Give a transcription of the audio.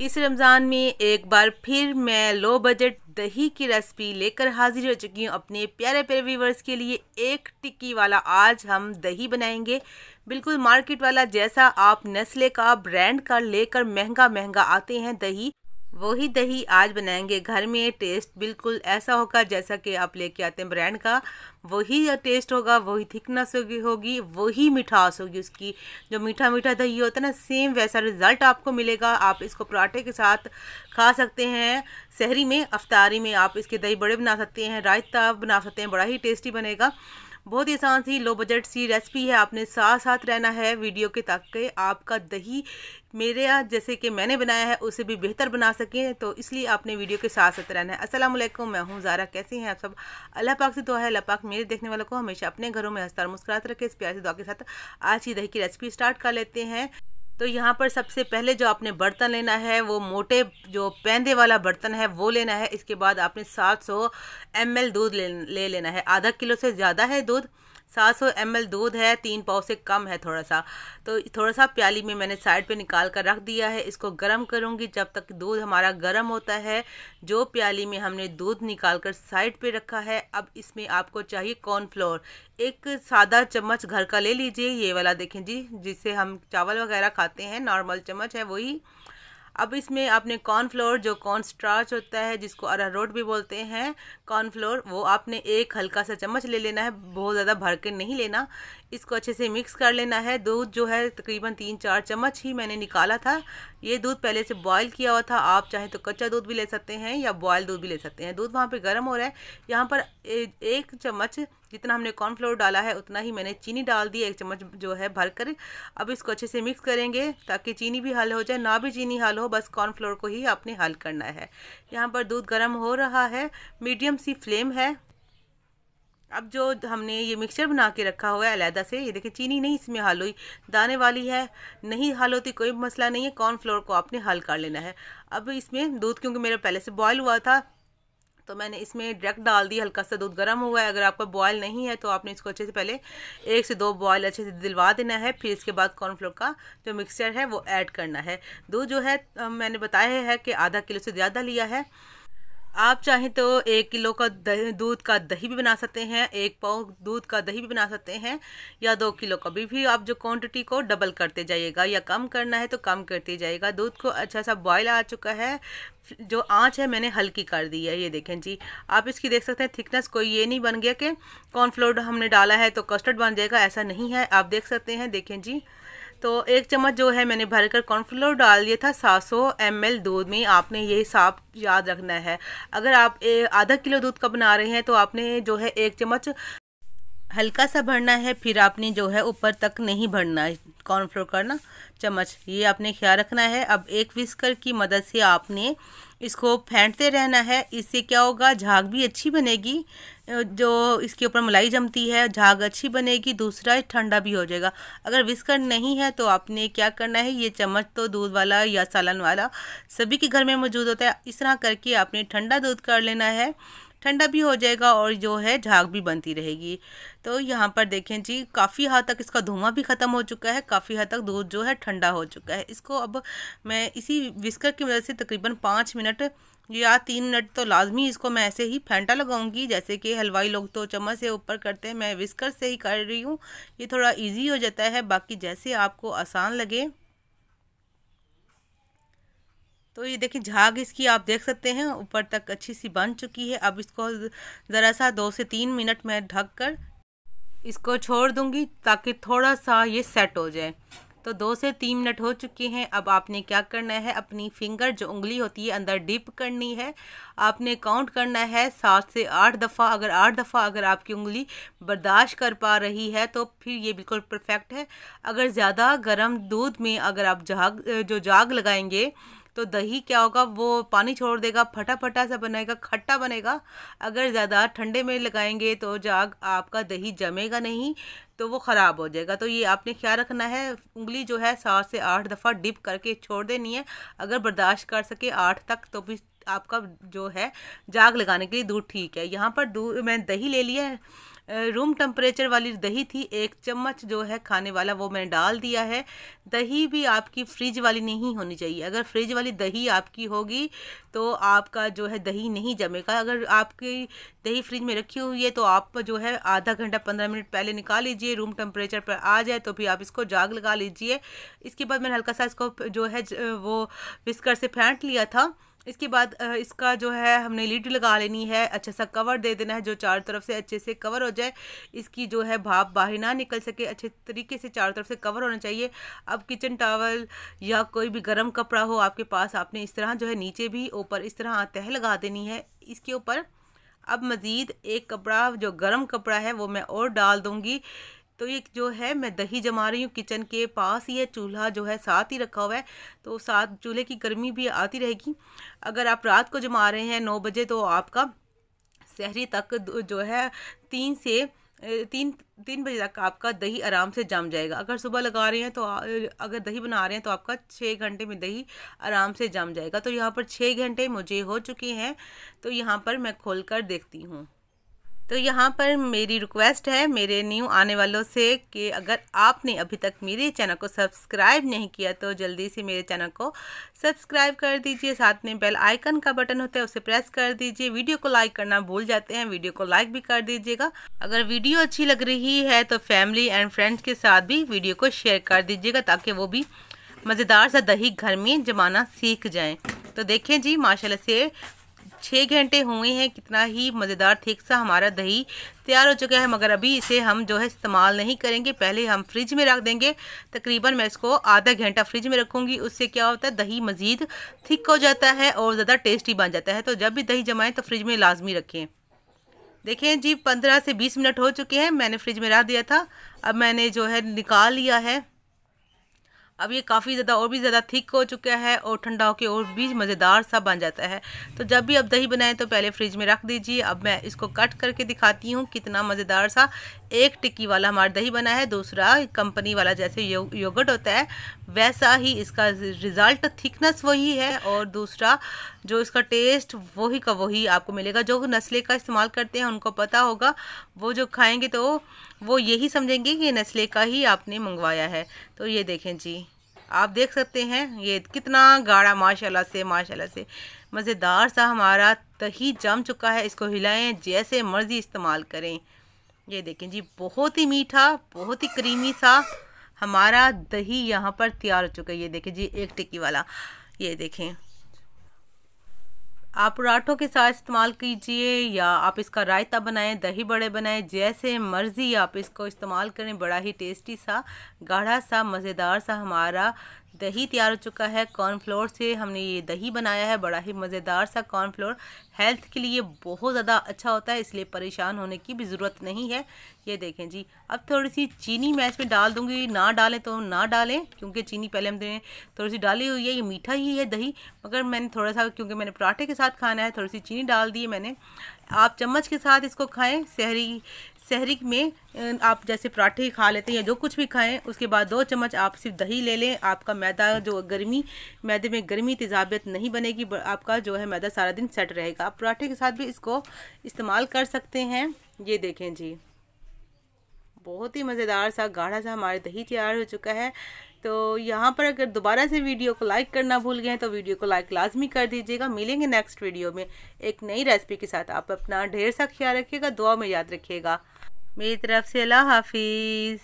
इस रमज़ान में एक बार फिर मैं लो बजट दही की रेसिपी लेकर हाजिर हो चुकी हूँ अपने प्यारे प्यारे व्यूवर्स के लिए। एक टिक्की वाला आज हम दही बनाएंगे, बिल्कुल मार्केट वाला जैसा आप नेस्ले का ब्रांड का लेकर महंगा महंगा आते हैं दही, वही दही आज बनाएंगे घर में। टेस्ट बिल्कुल ऐसा होगा जैसा कि आप लेके आते हैं ब्रांड का, वही टेस्ट होगा, वही थिकनेस होगी, वही मिठास होगी उसकी। जो मीठा मीठा दही होता है ना, सेम वैसा रिज़ल्ट आपको मिलेगा। आप इसको पराठे के साथ खा सकते हैं, सहरी में, अफ्तारी में आप इसके दही बड़े बना सकते हैं, रायता बना सकते हैं, बड़ा ही टेस्टी बनेगा। बहुत ही आसान सी लो बजट सी रेसिपी है, आपने साथ साथ रहना है वीडियो के ताकि आपका दही मेरे यहाँ जैसे कि मैंने बनाया है उसे भी बेहतर बना सकें, तो इसलिए आपने वीडियो के साथ साथ रहना है। अस्सलाम वालेकुम, मैं हूँ ज़ारा। कैसे हैं आप सब? अल्लाह पाक से दुआ है अल्लाह पाक मेरे देखने वालों को हमेशा अपने घरों में हंसता और मुस्कुराते रखे। इस प्यार से दुआ के साथ आज की दही की रेसिपी स्टार्ट कर लेते हैं। तो यहाँ पर सबसे पहले जो आपने बर्तन लेना है वो मोटे जो पैंदे वाला बर्तन है वो लेना है। इसके बाद आपने 700 ml दूध ले लेना है। आधा किलो से ज़्यादा है दूध, 700 ml दूध है, 3 पाव से कम है थोड़ा सा। तो थोड़ा सा प्याली में मैंने साइड पे निकाल कर रख दिया है। इसको गर्म करूँगी जब तक दूध हमारा गर्म होता है। जो प्याली में हमने दूध निकाल कर साइड पे रखा है, अब इसमें आपको चाहिए कॉर्नफ्लोर। एक सादा चम्मच घर का ले लीजिए, ये वाला देखें जी, जिससे हम चावल वगैरह खाते हैं, नॉर्मल चम्मच है वही। अब इसमें आपने कॉर्नफ्लोर, जो कॉर्न स्टार्च होता है जिसको अरारोट भी बोलते हैं, कॉर्नफ्लोर, वो आपने एक हल्का सा चम्मच ले लेना है, बहुत ज़्यादा भर के नहीं लेना। इसको अच्छे से मिक्स कर लेना है। दूध जो है तकरीबन 3-4 चम्मच ही मैंने निकाला था। ये दूध पहले से बॉयल किया हुआ था, आप चाहें तो कच्चा दूध भी ले सकते हैं या बॉयल दूध भी ले सकते हैं। दूध वहाँ पे गर्म हो रहा है। यहाँ पर एक चम्मच जितना हमने कॉर्नफ्लोर डाला है उतना ही मैंने चीनी डाल दी, 1 चम्मच जो है भर कर। अब इसको अच्छे से मिक्स करेंगे ताकि चीनी भी हल हो जाए, ना भी चीनी हल हो, बस कॉर्नफ्लोर को ही आपने हल करना है। यहाँ पर दूध गर्म हो रहा है, मीडियम सी फ्लेम है। अब जो हमने ये मिक्सचर बना के रखा हुआ है अलहदा से, ये देखिए चीनी नहीं इसमें हल हुई, दाने वाली है, नहीं हल होती कोई मसला नहीं है, कॉर्नफ्लोर को आपने हल कर लेना है। अब इसमें दूध क्योंकि मेरा पहले से बॉयल हुआ था तो मैंने इसमें डायरेक्ट डाल दी। हल्का सा दूध गर्म हुआ है, अगर आपका बॉयल नहीं है तो आपने इसको अच्छे से पहले 1 से 2 बॉयल अच्छे से दिलवा देना है। फिर इसके बाद कॉर्नफ्लोर का जो मिक्सचर है वो ऐड करना है। दूध जो है मैंने बताया है कि आधा किलो से ज़्यादा लिया है। आप चाहें तो 1 किलो का दूध का दही भी बना सकते हैं, 1 पाव दूध का दही भी बना सकते हैं, या 2 किलो का भी आप जो क्वांटिटी को डबल करते जाइएगा, या कम करना है तो कम करते जाइएगा। दूध को अच्छा सा बॉयल आ चुका है, जो आंच है मैंने हल्की कर दी है। ये देखें जी, आप इसकी देख सकते हैं थिकनेस, कोई ये नहीं बन गया कि कॉर्नफ्लोर हमने डाला है तो कस्टर्ड बन जाएगा, ऐसा नहीं है। आप देख सकते हैं, देखें जी। तो 1 चम्मच जो है मैंने भरकर कॉर्नफ्लोर डाल दिया था 700 ml दूध में। आपने ये हिसाब याद रखना है। अगर आप आधा किलो दूध का बना रहे हैं तो आपने जो है 1 चम्मच हल्का सा भरना है, फिर आपने जो है ऊपर तक नहीं भरना है कॉर्नफ्लोर का ना चम्मच, ये आपने ख्याल रखना है। अब एक विस्कर की मदद से आपने इसको फेंटते रहना है। इससे क्या होगा, झाग भी अच्छी बनेगी, जो इसके ऊपर मलाई जमती है, झाग अच्छी बनेगी, दूसरा ठंडा भी हो जाएगा। अगर विस्कर नहीं है तो आपने क्या करना है, ये चम्मच तो दूध वाला या सालन वाला सभी के घर में मौजूद होता है, इस तरह करके आपने ठंडा दूध कर लेना है। ठंडा भी हो जाएगा और जो है झाग भी बनती रहेगी। तो यहाँ पर देखें जी, काफ़ी हद तक इसका धुआं भी ख़त्म हो चुका है, काफ़ी हद तक दूध जो है ठंडा हो चुका है। इसको अब मैं इसी विस्कर की मदद से तकरीबन 5 मिनट या 3 मिनट तो लाजमी इसको मैं ऐसे ही फेंटा लगाऊंगी, जैसे कि हलवाई लोग तो चम्मच से ऊपर करते हैं, मैं विस्कर से ही कर रही हूँ। ये थोड़ा ईजी हो जाता है, बाकी जैसे आपको आसान लगे। तो ये देखिए झाग इसकी आप देख सकते हैं ऊपर तक अच्छी सी बन चुकी है। अब इसको ज़रा सा 2 से 3 मिनट में ढक कर इसको छोड़ दूंगी ताकि थोड़ा सा ये सेट हो जाए। तो 2 से 3 मिनट हो चुके हैं। अब आपने क्या करना है, अपनी फिंगर जो उंगली होती है अंदर डिप करनी है। आपने काउंट करना है 7 से 8 दफ़ा। अगर 8 दफ़ा अगर आपकी उंगली बर्दाश्त कर पा रही है तो फिर ये बिल्कुल परफेक्ट है। अगर ज़्यादा गर्म दूध में अगर आप जाग लगाएंगे तो दही क्या होगा, वो पानी छोड़ देगा, फटा फटा सा बनेगा, खट्टा बनेगा। अगर ज़्यादा ठंडे में लगाएंगे तो जाग आपका दही जमेगा नहीं, तो वो ख़राब हो जाएगा। तो ये आपने ख्याल रखना है, उंगली जो है 7 से 8 दफ़ा डिप करके छोड़ देनी है। अगर बर्दाश्त कर सके 8 तक तो भी आपका जो है जाग लगाने के लिए दूध ठीक है। यहाँ पर दूध मैं दही ले लिया है रूम टेम्परेचर वाली दही थी, 1 चम्मच जो है खाने वाला वो मैंने डाल दिया है। दही भी आपकी फ्रिज वाली नहीं होनी चाहिए। अगर फ्रिज वाली दही आपकी होगी तो आपका जो है दही नहीं जमेगा। अगर आपकी दही फ्रिज में रखी हुई है तो आप जो है आधा घंटा 15 मिनट पहले निकाल लीजिए, रूम टेम्परेचर पर आ जाए तो भी आप इसको जाग लगा लीजिए। इसके बाद मैंने हल्का सा इसको जो है वो विस्कर से फेंट लिया था। इसके बाद इसका जो है हमने लीड लगा लेनी है, अच्छा सा कवर दे देना है जो चारों तरफ से अच्छे से कवर हो जाए, इसकी जो है भाप बाहर ना निकल सके, अच्छे तरीके से चारों तरफ से कवर होना चाहिए। अब किचन टॉवल या कोई भी गर्म कपड़ा हो आपके पास, आपने इस तरह जो है नीचे भी ऊपर इस तरह तह लगा देनी है इसके ऊपर। अब मज़ीद एक कपड़ा जो गर्म कपड़ा है वो मैं और डाल दूँगी। तो ये जो है मैं दही जमा रही हूँ किचन के पास ही है, चूल्हा जो है साथ ही रखा हुआ है तो साथ चूल्हे की गर्मी भी आती रहेगी। अगर आप रात को जमा रहे हैं 9 बजे तो आपका सहरी तक जो है 3 बजे तक आपका दही आराम से जम जाएगा। अगर सुबह लगा रहे हैं तो अगर दही बना रहे हैं तो आपका 6 घंटे में दही आराम से जम जाएगा। तो यहाँ पर 6 घंटे मुझे हो चुके हैं, तो यहाँ पर मैं खोल कर देखती हूँ। तो यहाँ पर मेरी रिक्वेस्ट है मेरे न्यू आने वालों से कि अगर आपने अभी तक मेरे चैनल को सब्सक्राइब नहीं किया तो जल्दी से मेरे चैनल को सब्सक्राइब कर दीजिए। साथ में बेल आइकन का बटन होता है उसे प्रेस कर दीजिए। वीडियो को लाइक करना भूल जाते हैं, वीडियो को लाइक भी कर दीजिएगा। अगर वीडियो अच्छी लग रही है तो फैमिली एंड फ्रेंड्स के साथ भी वीडियो को शेयर कर दीजिएगा ताकि वो भी मज़ेदार सा दही घर में जमाना सीख जाएँ। तो देखें जी माशाल्लाह से 6 घंटे हुए हैं, कितना ही मज़ेदार ठीक सा हमारा दही तैयार हो चुका है। मगर अभी इसे हम जो है इस्तेमाल नहीं करेंगे, पहले हम फ्रिज में रख देंगे। तकरीबन मैं इसको आधा घंटा फ्रिज में रखूँगी। उससे क्या होता है दही मज़ीद थिक हो जाता है और ज़्यादा टेस्टी बन जाता है। तो जब भी दही जमाएं तो फ्रिज में लाजमी रखें। देखें जी 15 से 20 मिनट हो चुके हैं, मैंने फ्रिज में रख दिया था। अब मैंने जो है निकाल लिया है। अब ये काफ़ी ज़्यादा और भी ज़्यादा थिक हो चुका है और ठंडा होकर और भी मज़ेदार सा बन जाता है। तो जब भी आप दही बनाएं तो पहले फ्रिज में रख दीजिए। अब मैं इसको कट करके दिखाती हूँ कितना मज़ेदार सा एक टिक्की वाला हमारा दही बना है। दूसरा कंपनी वाला जैसे योगर्ट होता है वैसा ही इसका रिज़ल्ट, थिकनेस वही है और दूसरा जो इसका टेस्ट वही का वही आपको मिलेगा। जो नेस्ले का इस्तेमाल करते हैं उनको पता होगा, वो जो खाएंगे तो वो यही समझेंगे कि नेस्ले का ही आपने मंगवाया है। तो ये देखें जी, आप देख सकते हैं ये कितना गाढ़ा माशाल्लाह से मज़ेदार सा हमारा दही जम चुका है। इसको हिलाएं, जैसे मर्ज़ी इस्तेमाल करें। ये देखें जी बहुत ही मीठा, बहुत ही क्रीमी सा हमारा दही यहाँ पर तैयार हो चुका है। ये देखें जी एक टिक्की वाला, ये देखें। आप पराठों के साथ इस्तेमाल कीजिए या आप इसका रायता बनाएं, दही बड़े बनाएं, जैसे मर्ज़ी आप इसको इस्तेमाल करें। बड़ा ही टेस्टी सा गाढ़ा सा मज़ेदार सा हमारा दही तैयार हो चुका है। कॉर्नफ्लोर से हमने ये दही बनाया है। बड़ा ही मज़ेदार सा कॉर्नफ्लोर हेल्थ के लिए बहुत ज़्यादा अच्छा होता है, इसलिए परेशान होने की भी ज़रूरत नहीं है। ये देखें जी, अब थोड़ी सी चीनी मैं इसमें डाल दूँगी। ना डालें तो ना डालें, क्योंकि चीनी पहले हमने थोड़ी सी डाली हुई है। ये मीठा ही है दही, मगर मैंने थोड़ा सा, क्योंकि मैंने पराठे के साथ खाना है, थोड़ी सी चीनी डाल दी है मैंने। आप चम्मच के साथ इसको खाएँ। सहरी में आप जैसे पराठे खा लेते हैं या जो कुछ भी खाएं, उसके बाद 2 चम्मच आप सिर्फ दही ले लें। आपका मैदा जो मैदे में गर्मी तेज़ाबियत नहीं बनेगी, आपका जो है मैदा सारा दिन सेट रहेगा। आप पराठे के साथ भी इसको इस्तेमाल कर सकते हैं। ये देखें जी बहुत ही मज़ेदार सा गाढ़ा सा हमारे दही तैयार हो चुका है। तो यहाँ पर अगर दोबारा से वीडियो को लाइक करना भूल गए तो वीडियो को लाइक लाजमी कर दीजिएगा। मिलेंगे नेक्स्ट वीडियो में एक नई रेसिपी के साथ। आप अपना ढेर सा ख्याल रखिएगा, दुआ में याद रखिएगा। मेरी तरफ से अल्लाह हाफिज़।